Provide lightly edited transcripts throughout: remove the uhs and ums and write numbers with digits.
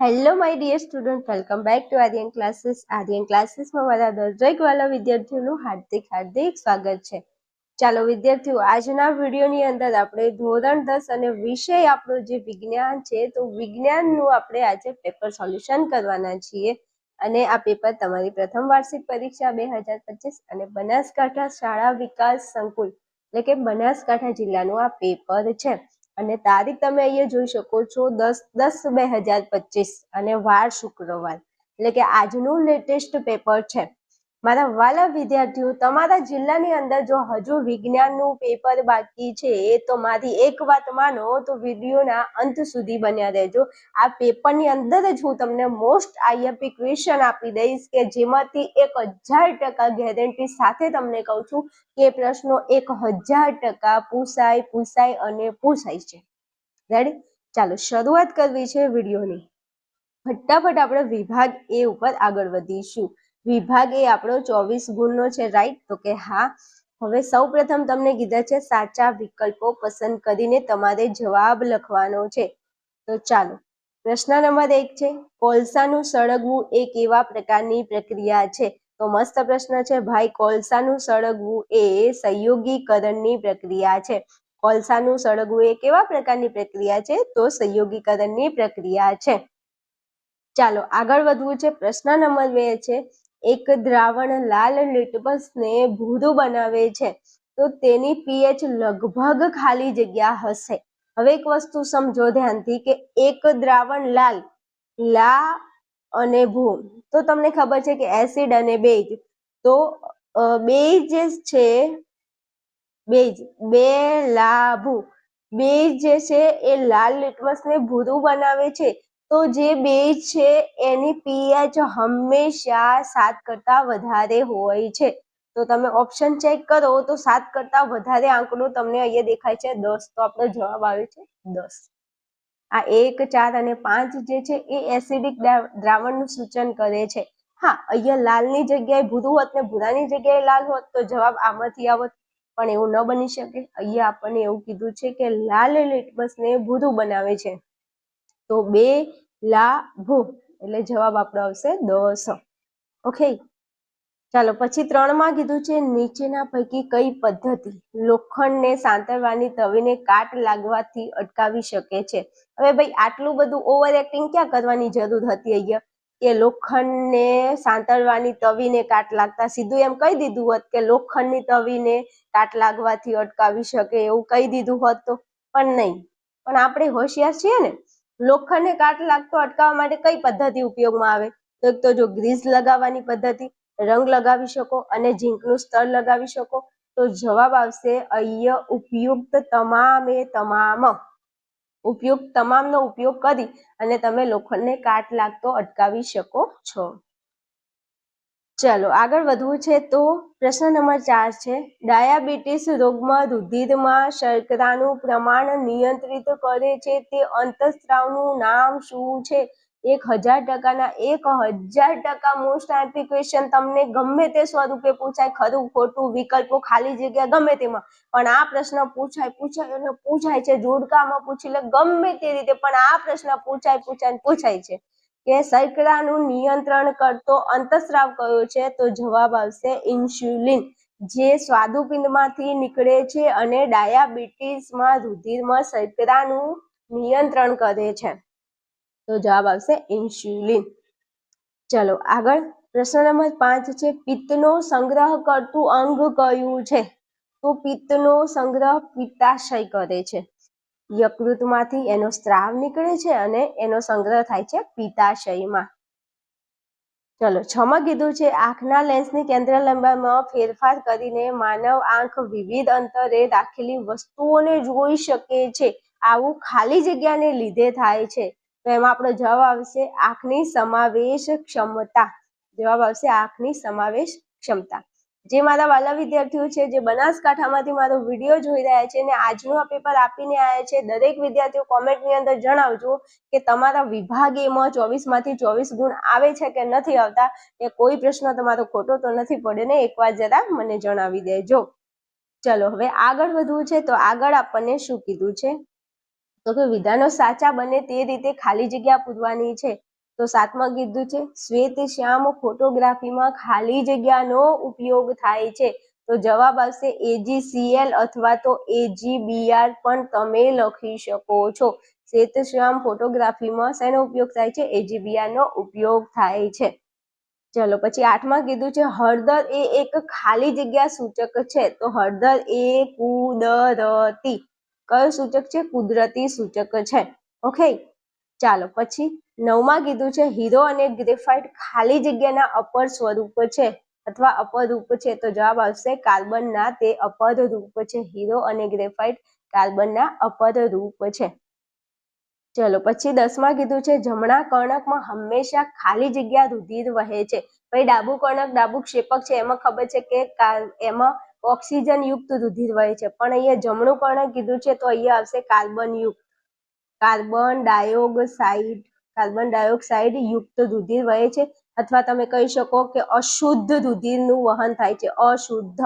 Hello my dear student, welcome back to Aryan classes. Aryan ક્લાસીસમાં મારા દરેક વાલા વિદ્યાર્થીઓનું હાર્દિક સ્વાગત છે. ચાલો વિદ્યાર્થીઓ, આજના વિડીયોની અંદર આપણે ધોરણ 10 અને વિષય આપણો જે વિજ્ઞાન છે, તો વિજ્ઞાનનું આપણે આજે પેપર સોલ્યુશન કરવાના છીએ. અને આ પેપર તમારી પ્રથમ વાર્ષિક પરીક્ષા 2025 અને બનાસકાંઠા શાળા વિકાસ સંકુલ એટલે કે બનાસકાંઠા જિલ્લાનું આ પેપર છે. અને તારીખ તમે અહીંયા જોઈ શકો છો 10/10/2025 અને વાર શુક્રવાર, એટલે કે આજનું લેટેસ્ટ પેપર છે. મારા વાલા વિદ્યાર્થીઓ, તમારા જિલ્લાની અંદર જો હજુ વિજ્ઞાનનું પેપર બાકી છે તો મારી એક વાત માનો તો વિડીયોના અંત સુધી બન્યા રહેજો. આ પેપરની અંદર જ હું તમને મોસ્ટ આઈએમપી ક્વેશ્ચન આપી દઈશ કે જેમાંથી 1000% ગેરંટી સાથે તમને કહું છું કે પ્રશ્નો 1000% પૂછાય અને પૂછાય છે. રેડી? ચાલો શરૂઆત કરવી છે વિડીયોની. ફટાફટ આપણે વિભાગ એ ઉપર આગળ વધીશું. વિભાગ એ આપણો 24 ગુણનો છે, રાઈટ? તો કે હા. હવે સૌપ્રથમ તમને કીધા છે સાચા વિકલ્પો પસંદ કરીને તમારે જવાબ લખવાનો છે. તો ચાલો, પ્રશ્ન નંબર 1 છે, કોલસાનું સળગવું એ કેવા પ્રકારની પ્રક્રિયા છે? તો મસ્ત પ્રશ્ન છે ભાઈ. કોલસાનું સળગવું એ સંયોગીકરણની પ્રક્રિયા છે. કોલસાનું સળગવું એ કેવા પ્રકારની પ્રક્રિયા છે? તો સંયોગીકરણની પ્રક્રિયા છે. ચાલો આગળ વધવું છે. પ્રશ્ન નંબર 2 છે, એક દ્રાવણ લાલ લિટમસને ભૂરું બનાવે છે તો તેની પીએચ લગભગ ખાલી જગ્યા હશે. હવે એક વસ્તુ સમજો ધ્યાનથી કે એક દ્રાવણ લાલ, લા અને ભૂ, તો તમને ખબર છે કે એસિડ અને બેઝ, તો બેઝ છે, બેઝ બે લાભુ, બેઝ જે છે એ લાલ લિટમસને ભૂરું બનાવે છે. તો જે બેઝ છે એની પીએચ હંમેશા 7 કરતા વધારે હોય છે. તો તમે ઓપ્શન ચેક કરો તો 7 કરતા વધારે આંકડો તમને અહીંયા દેખાય છે 10. તો આપણો જવાબ આવે છે 10. આ 1, 4 અને 5 જે છે એ એસિડિક દ્રાવણનું સૂચન કરે છે. હા, અહીંયા લાલની જગ્યાએ ભૂરું હોત ને ભૂરાની જગ્યાએ લાલ હોત તો જવાબ આમાંથી આવત, પણ એવું ન બની શકે. અહીંયા આપણને એવું કીધું છે કે લાલ લિટમસને ભૂરું બનાવે છે. તો 2 લા ભૂ એટલે જવાબ આપણો આવશે 10. ઓકે, ચાલો પછી 3 માં કીધું છે નીચેના પૈકી કઈ પદ્ધતિ લોખંડને સાંતળવાની તવીને કાટ લાગવાથી અટકાવી શકે છે? હવે ભાઈ આટલું બધું ઓવર એક્ટિંગ ક્યાં કરવાની જરૂર હતી અહીંયા કે લોખંડને સાંતળવાની તવીને કાટ લાગતા? સીધું એમ કહી દીધું હોત કે લોખંડની તવીને કાટ લાગવાથી અટકાવી શકે, એવું કહી દીધું હોત તો. પણ નહીં. પણ આપણે હોશિયાર છીએ ને. લોખંડને કાટ લાગતો અટકાવવા માટે કઈ પદ્ધતિ ઉપયોગમાં આવે? તો એક તો જો ગ્રીસ લગાવવાની પદ્ધતિ, રંગ લગાવી શકો અને ઝીંકનું સ્તર લગાવી શકો. તો જવાબ આવશે અહીંયા ઉપયુક્ત તમામનો ઉપયોગ કરી અને તમે લોખંડને કાટ લાગતો અટકાવી શકો છો. ચલો આગળ વધવું છે. તો પ્રશ્ન નંબર 4 છે, ડાયાબિટીસ રોગમાં રુધિરમાં શર્કરાનું પ્રમાણ નિયંત્રિત કરે છે તે અંતઃસ્ત્રાવનું નામ શું છે? 1000%ના 1000% મોસ્ટ આઈએમપી ક્વેશ્ચન તમને ગમે તે સ્વરૂપે પૂછાય, ખરું ખોટું વિકલ્પો ખાલી જગ્યા ગમે તેમાં, પણ આ પ્રશ્ન પૂછાય છે. જોડકામાં પૂછી લે ગમે તે રીતે, પણ આ પ્રશ્ન પૂછાય છે કે શર્કરાનું નિયંત્રણ કરતો અંતઃસ્ત્રાવ કયો છે? તો જવાબ આવશે ઇન્સ્યુલિન, જે સ્વાદુપિંડમાંથી નીકળે છે અને ડાયાબિટીસમાં રુધિરમાં શર્કરાનું નિયંત્રણ કરે છે. તો જવાબ આવશે ઇન્સ્યુલિન. ચલો આગળ, પ્રશ્ન નંબર 5 છે, પિત્તનો સંગ્રહ કરતું અંગ કયું છે? તો પિત્તનો સંગ્રહ પિત્તાશય કરે છે. યકૃતમાંથી એનો સ્ત્રાવ નીકળે છે અને એનો સંગ્રહ થાય છે પિત્તાશયમાં. ચલો 6 માં કીધું છે આંખના લેન્સની કેન્દ્ર લંબાઈમાં ફેરફાર કરીને માનવ આંખ વિવિધ અંતરે રાખેલી વસ્તુઓને જોઈ શકે છે. આવું ખાલી જગ્યાને લીધે થાય છે. તો એમાં આપણો જવાબ આવશે આંખની સમાવેશ ક્ષમતા. જવાબ આવશે આંખની સમાવેશ ક્ષમતા. જે મારા વાલા વિદ્યાર્થીઓ છે જે બનાસકાંઠામાંથી મારો વિડીયો જોઈ રહ્યા છે અને આજનું આ પેપર આપીને આવ્યા છે, દરેક વિદ્યાર્થીઓ કોમેન્ટની અંદર જણાવજો કે તમારા વિભાગ એમાં 24 માંથી 24 ગુણ આવે છે કે નથી આવતા, કે કોઈ પ્રશ્ન તમારો ખોટો તો નથી પડે ને, એકવાર જરા મને જણાવી દેજો. ચલો હવે આગળ વધવું છે. તો આગળ આપણને શું કીધું છે? તો કે વિધાનો સાચા બને તે રીતે ખાલી જગ્યા પૂરવાની છે. તો 7માં કીધું છે શ્વેત શ્યામ ફોટોગ્રાફીમાં ખાલી જગ્યાનો ઉપયોગ થાય છે, તો જવાબ આવશે AgCl અથવા તો AgBr પણ તમે લખી શકો છો. શ્વેત શ્યામ ફોટોગ્રાફીમાં શેનો ઉપયોગ થાય છે? AgBr નો ઉપયોગ થાય છે. ચલો પછી 8માં કીધું છે હળદર એ એક ખાલી જગ્યા સૂચક છે, તો હળદર એ કુદરતી કયો સૂચક છે? કુદરતી સૂચક છે. ઓકે, ચાલો પછી 9માં કીધું છે હીરો અને ગ્રેફાઇટ ખાલી જગ્યાના અપર સ્વરૂપ છે અથવા અપરૂપ છે, તો જવાબ આવશે કાર્બનના તે અપરૂપ છે. હીરો અને ગ્રેફાઇટ કાર્બનના અપરૂપ છે. ચલો પછી 10માં કીધું છે જમણા કર્ણકમાં હંમેશા ખાલી જગ્યા રુધિર વહે છે. ભાઈ ડાબુ કર્ણક ડાબુ ક્ષેપક છે, એમાં ખબર છે કે એમાં ઓક્સિજન યુક્ત રુધિર વહે છે, પણ અહીંયા જમણું કર્ણક કીધું છે તો અહીંયા આવશે કાર્બન યુક્ત, કાર્બન ડાયોક્સાઇડ યુક્ત રુધિર વહે છે, અથવા તમે કહી શકો કે અશુદ્ધ રુધિરનું વહન થાય છે. અશુદ્ધ,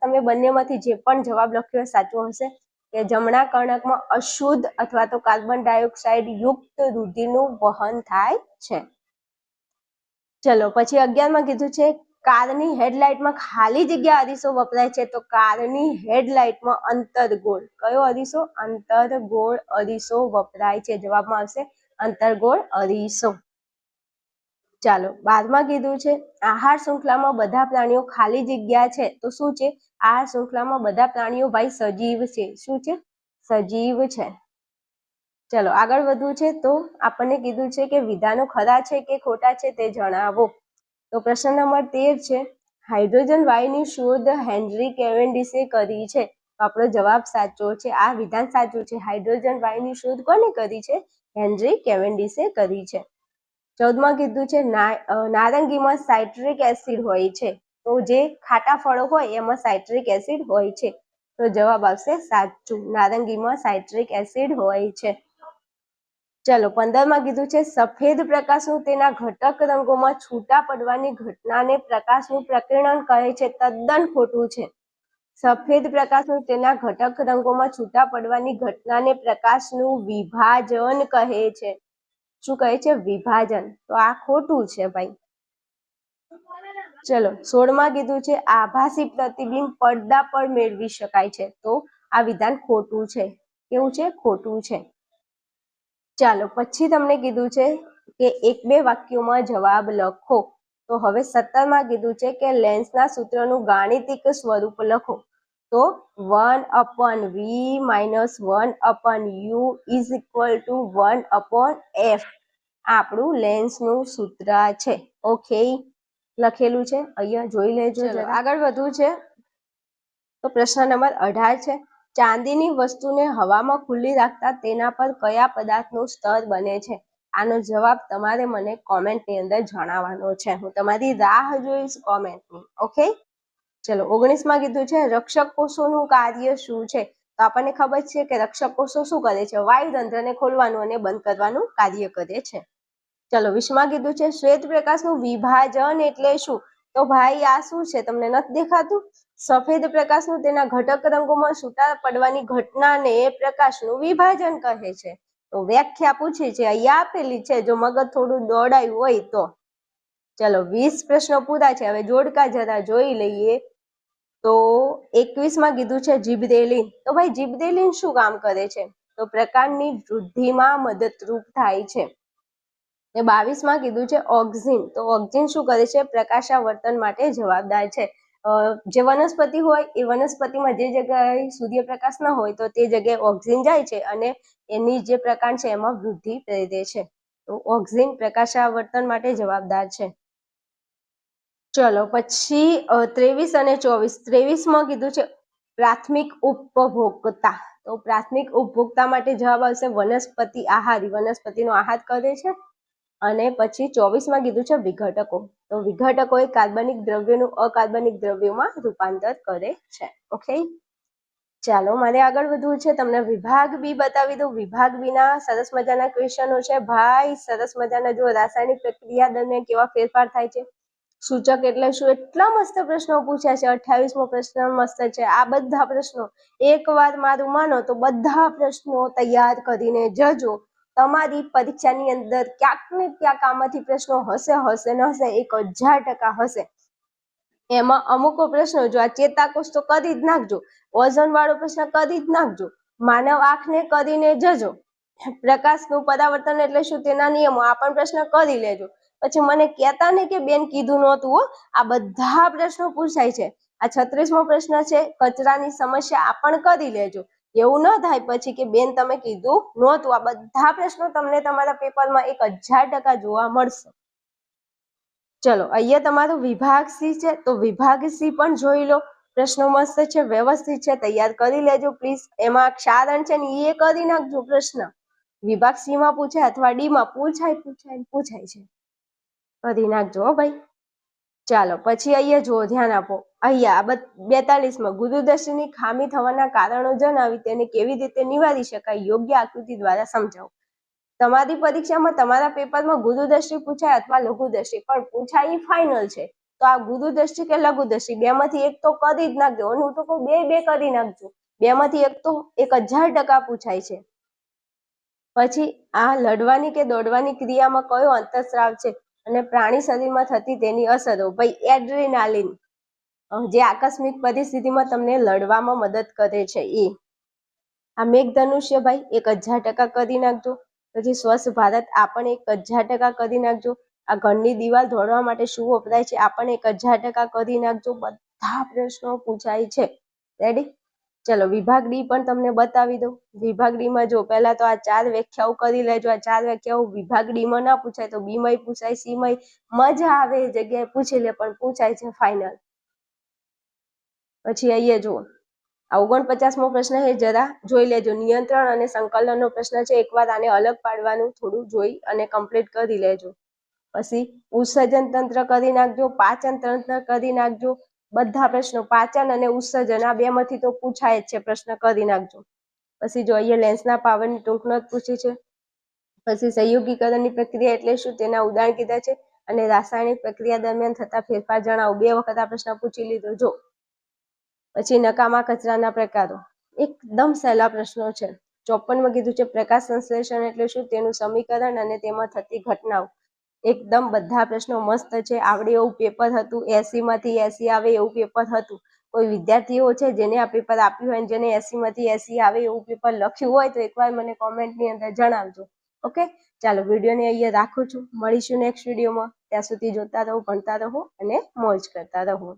તમે બંનેમાંથી જે પણ જવાબ લખ્યો સાચો હશે કે જમણા કર્ણકમાં અશુદ્ધ અથવા તો કાર્બન ડાયોક્સાઇડ યુક્ત રુધિરનું વહન થાય છે. ચલો પછી 11માં કીધું છે કારની હેડલાઇટમાં ખાલી જગ્યા અરીસો વપરાય છે, તો કારની હેડલાઇટમાં અંતર્ગોળ કયો અરીસો? અંતર્ગોળ અરીસો વપરાય છે. જવાબમાં આવશે અંતર્ગોળ અરીસો. ચાલો 12માં કીધું છે આહાર શૃંખલામાં બધા પ્રાણીઓ ખાલી જગ્યા છે, તો શું છે? આહાર શૃંખલામાં બધા પ્રાણીઓ ભાઈ સજીવ છે. શું છે? સજીવ છે. ચલો આગળ વધવું છે તો આપણને કીધું છે કે વિધાનો ખરા છે કે ખોટા છે તે જણાવો. તો પ્રશ્ન નંબર 13 છે હાઇડ્રોજન વાયુની શોધ હેનરી કેવેન્ડિશે કરી છે, તો આપણો જવાબ સાચો છે. આ વિધાન સાચું છે. હાઇડ્રોજન વાયુની શોધ કોને કરી છે? હેનરી કેવેન્ડિશે કરી છે. 14માં કીધું છે નારંગીમાં સાઇટ્રિક એસિડ હોય છે, તો જે ખાટા ફળો હોય એમાં સાઇટ્રિક એસિડ હોય છે, તો જવાબ આવશે સાચું. નારંગીમાં સાઇટ્રિક એસિડ હોય છે. ચલો 15માં કીધું છે સફેદ પ્રકાશનું તેના ઘટક રંગોમાં છૂટા પડવાની ઘટનાને પ્રકાશનું પ્રકીર્ણન કહે છે. તદ્દન ખોટું છે. સફેદ પ્રકાશનું તેના ઘટક રંગોમાં છૂટા પડવાની ઘટનાને પ્રકાશનું વિભાજન કહે છે. શું કહે છે? વિભાજન. તો આ ખોટું છે ભાઈ. ચલો 16માં કીધું છે આભાસી પ્રતિબિંબ પડદા પર મેળવી શકાય છે, તો આ વિધાન ખોટું છે. કેવું છે? ખોટું છે. ચાલો પછી તમને કીધું છે કે 1-2 વાક્યોમાં જવાબ લખો. તો હવે 17માં કીધું છે કે લેન્સના સૂત્રનું ગાણિતિક સ્વરૂપ લખો. તો 1/v - 1/u = 1/f આપણું લેન્સનું સૂત્ર છે. ઓકે, લખેલું છે અહીંયા જોઈ લેજો. આગળ વધવું છે તો પ્રશ્ન નંબર 18 છે ચાંદીની વસ્તુને હવામાં ખુલ્લી રાખતા તેના પર કયા પદાર્થનું સ્તર બને છે? આનો જવાબ તમારે મને કોમેન્ટની અંદર જણાવવાનો છે. હું તમારી રાહ જોઈશ કોમેન્ટની. ઓકે, ચલો 19માં કીધું છે રક્ષક કોષોનું કાર્ય શું છે? તો આપણને ખબર છે કે રક્ષક કોષો શું કરે છે? વાયુતંત્રને ખોલવાનું અને બંધ કરવાનું કાર્ય કરે છે. ચલો 20માં કીધું છે શ્વેત પ્રકાશનું વિભાજન એટલે શું? તો ભાઈ આ શું છે? તમને નથી દેખાતું? સફેદ પ્રકાશનું તેના ઘટક રંગોમાં છૂટા પડવાની ઘટનાને પ્રકાશનું વિભાજન કહે છે. તો વ્યાખ્યા પૂછી છે, અહીંયા આપેલી છે, જો મગજ થોડું દોડાયું હોય તો. ચલો 20 પ્રશ્નો પૂરા છે. હવે જોડકા જરા જોઈ લઈએ. તો 21માં કીધું છે જીબ્રેલિન. તો ભાઈ જીબ્રેલિન શું કામ કરે છે? તો પ્રકાશની વૃદ્ધિમાં મદદરૂપ થાય છે. 22માં કીધું છે ઓક્સિન. તો ઓક્સિન શું કરે છે? પ્રકાશાવર્તન માટે જવાબદાર છે. જે વનસ્પતિ હોય એ વનસ્પતિમાં જે જગ્યાએ સૂર્યપ્રકાશ ન હોય તો તે જગ્યાએ ઓક્સિન જાય છે અને એની જે પ્રકાંડ છે એમાં વૃદ્ધિ પ્રેરે છે. તો ઓક્સિન પ્રકાશાવર્તન માટે જવાબદાર છે. ચલો પછી 23 અને 24. 23માં કીધું છે પ્રાથમિક ઉપભોક્તા. તો પ્રાથમિક ઉપભોક્તા માટે જવાબ આવશે વનસ્પતિ આહારી. વનસ્પતિનો આહાર કરે છે. અને પછી 24માં કીધું છે વિઘટકો. તો વિઘટકો એ કાર્બનિક દ્રવ્યનું અકાર્બનિક દ્રવ્યોમાં રૂપાંતર કરે છે. ઓકે, ચાલો મારે આગળ વધવું છે. તમને વિભાગ બી બતાવી દઉં. વિભાગ બી ના સરસ મજાના ક્વેશ્ચનો છે ભાઈ. સરસ મજાના. જો રાસાયણિક પ્રક્રિયા દરમિયાન કેવા ફેરફાર થાય છે, સૂચક એટલે શું, એટલા મસ્ત પ્રશ્નો પૂછ્યા છે. 28મો પ્રશ્ન મસ્ત છે. આ બધા પ્રશ્નો એકવાર મારું માનો તો બધા પ્રશ્નો તૈયાર કરીને જજો. તમારી પરીક્ષાની અંદર ક્યાંક ને ક્યાંક આમાંથી પ્રશ્નો હશે ને હશે, 1000% હશે. એમાં અમુક પ્રશ્નો જો આ ચેતાકોષ તો કરી જ નાખજો, ઓઝોન વાળો પ્રશ્ન કરી જ નાખજો, માનવ આંખને કરીને જજો, પ્રકાશનું પરાવર્તન એટલે શું તેના નિયમો આ પણ પ્રશ્ન કરી લેજો. પછી મને કહેતા ને કે બેન કીધું નહોતું હો, આ બધા પ્રશ્નો પૂછાય છે. આ 36મો પ્રશ્ન છે કચરાની સમસ્યા, આ પણ કરી લેજો. એવું ન થાય પછી કે બેન તમે કીધું નહોતું. આ બધા પ્રશ્નો તમને તમારા પેપરમાં 1000% જોવા મળશે. ચલો અહીંયા તમારો વિભાગ સી છે, તો વિભાગ સી પણ જોઈ લો. પ્રશ્નો મસ્ત છે, વ્યવસ્થિત છે, તૈયાર કરી લેજો પ્લીઝ. એમાં ક્ષારણ છે ને એ કરી નાખજો પ્રશ્ન. વિભાગ સી માં પૂછાય અથવા ડી માં પૂછાય છે, કરી નાખજો ભાઈ. ચાલો પછી અહીંયા જુઓ, ધ્યાન આપો. અહીંયા 42માં ગુરુદર્શનની ખામી થવાના કારણો જણાવી તેને કેવી રીતે નિવારી શકાય, યોગ્ય આકૃતિ દ્વારા સમજાવો. તમારી પરીક્ષામાં તમારા પેપરમાં ગુરુદ્રષ્ટિ પૂછાય અથવા લઘુદ્રષ્ટિ, પણ પૂછાય ફાઇનલ છે. તો આ ગુરુદ્રષ્ટિ કે લઘુદ્રષ્ટિ બેમાંથી એક તો કરી જ નાખજો. હું તો કહું બે કરી નાખજો. બેમાંથી એક તો 1000% પૂછાય છે. પછી આ લડવાની કે દોડવાની ક્રિયામાં કયો અંતઃસ્રાવ છે અને પ્રાણી શરીરમાં થતી તેની અસરો. ભાઈ એડ્રેનાલિન, જે આકસ્મિક પરિસ્થિતિમાં તમને લડવામાં મદદ કરે છે એ. આ મેઘધનુષ્ય ભાઈ 1000% કરી નાખજો. પછી સ્વચ્છ ભારત, આ પણ 1000% કરી નાખજો. આ ઘરની દિવાલ દોડવા માટે શું વપરાય છે, આ પણ 1000% કરી નાખજો. બધા પ્રશ્નો પૂછાય છે. રેડી? ચલો વિભાગ ડી પણ તમને બતાવી દઉં. વિભાગ ડી માં જો પહેલા તો આ 4 વ્યાખ્યાઓ કરી લેજો. આ 4 વ્યાખ્યાઓ વિભાગ ડી માં ના પૂછાય તો બી માં પૂછાય, સી માં મજા આવે એ જગ્યાએ પૂછી લે, પણ પૂછાય છે ફાઇનલ. પછી અહીંયા જુઓ, આ 49મો પ્રશ્ન છે, જરા જોઈ લેજો. નિયંત્રણ અને સંકલનનો પ્રશ્ન છે. એકવાર આને અલગ પાડવાનું, થોડું જોઈ અને કમ્પ્લીટ કરી લેજો. પછી ઉત્સર્જન તંત્ર કરી નાખજો, પાચન તંત્ર કરી નાખજો. બધા પ્રશ્નો પાચન અને ઉત્સર્જન આ બેમાંથી તો પૂછાય જ છે, પ્રશ્ન કરી નાખજો. પછી જો અહીંયા લેન્સના પાવરની ટૂંક નોંધ પૂછી છે. પછી સંયોગીકરણની પ્રક્રિયા એટલે શું તેના ઉદાહરણ કીધા છે, અને રાસાયણિક પ્રક્રિયા દરમિયાન થતા ફેરફાર જણાવો. 2 વખત આ પ્રશ્ન પૂછી લીધો જો. પછી નકામા કચરાના પ્રકારો, એકદમ સહેલા પ્રશ્નો છે. 54માં કીધું છે પ્રકાશ સંશ્લેષણ એટલે શું, તેનું સમીકરણ અને તેમાં થતી ઘટનાઓ. એકદમ બધા પ્રશ્નો મસ્ત છે. આવડે એવું પેપર હતું, 80માંથી 80 આવે એવું પેપર હતું. કોઈ વિદ્યાર્થીઓ છે જેને આ પેપર આપ્યું હોય, જેને 80માંથી 80 આવે એવું પેપર લખ્યું હોય તો એકવાર મને કોમેન્ટની અંદર જણાવજો. ઓકે, ચાલો વિડીયોને અહીંયા રાખું છું. મળીશું નેક્સ્ટ વિડીયોમાં. ત્યાં સુધી જોતા રહો, ભણતા રહો અને મોજ કરતા રહો.